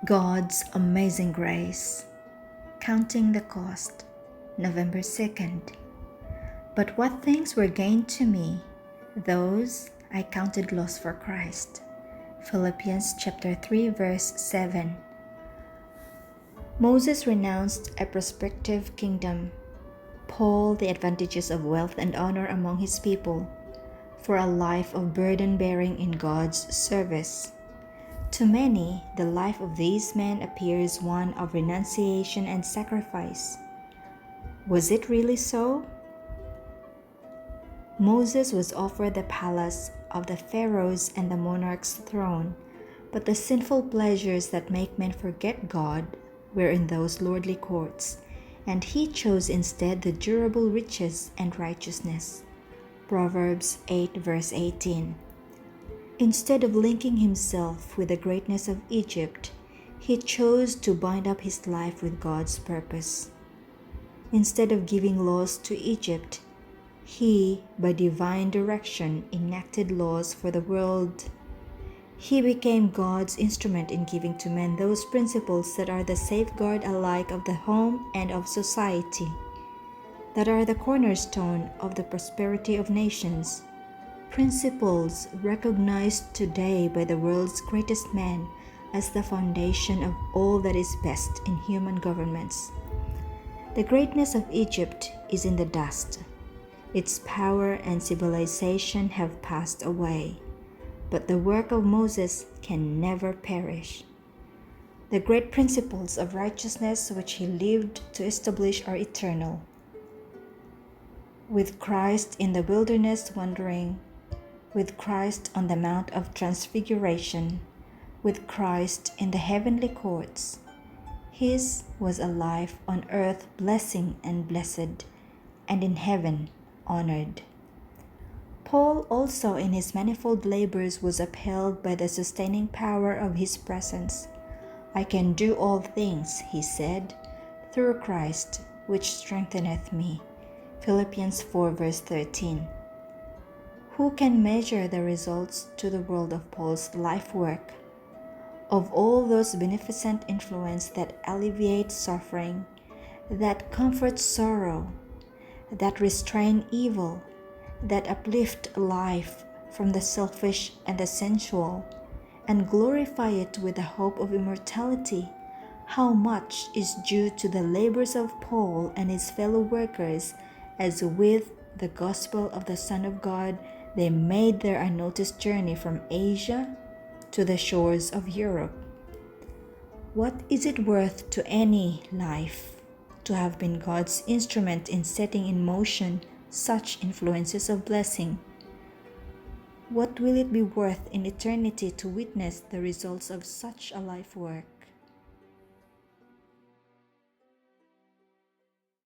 God's Amazing Grace. Counting the Cost, November 2nd. But what things were gained to me, those I counted loss for Christ. Philippians chapter 3 verse 7. Moses renounced a prospective kingdom, Paul the advantages of wealth and honor among his people, for a life of burden-bearing in God's service. To many, the life of these men appears one of renunciation and sacrifice. Was it really so? Moses was offered the palace of the pharaohs and the monarch's throne, but the sinful pleasures that make men forget God were in those lordly courts, and he chose instead the durable riches and righteousness. Proverbs 8 verse 18. Instead of linking himself with the greatness of Egypt, he chose to bind up his life with God's purpose. Instead of giving laws to Egypt, he, by divine direction, enacted laws for the world. He became God's instrument in giving to men those principles that are the safeguard alike of the home and of society, that are the cornerstone of the prosperity of nations. Principles recognized today by the world's greatest men as the foundation of all that is best in human governments. The greatness of Egypt is in the dust. Its power and civilization have passed away, but the work of Moses can never perish. The great principles of righteousness which he lived to establish are eternal. With Christ in the wilderness wandering, with Christ on the Mount of Transfiguration, with Christ in the heavenly courts, his was a life on earth blessing and blessed, and in heaven honored. Paul also in his manifold labors was upheld by the sustaining power of his presence. I can do all things, he said, through Christ, which strengtheneth me. Philippians 4 verse 13. Who can measure the results to the world of Paul's life work? Of all those beneficent influences that alleviate suffering, that comfort sorrow, that restrain evil, that uplift life from the selfish and the sensual, and glorify it with the hope of immortality, how much is due to the labors of Paul and his fellow workers, as with the gospel of the Son of God they made their unnoticed journey from Asia to the shores of Europe. What is it worth to any life to have been God's instrument in setting in motion such influences of blessing? What will it be worth in eternity to witness the results of such a life work?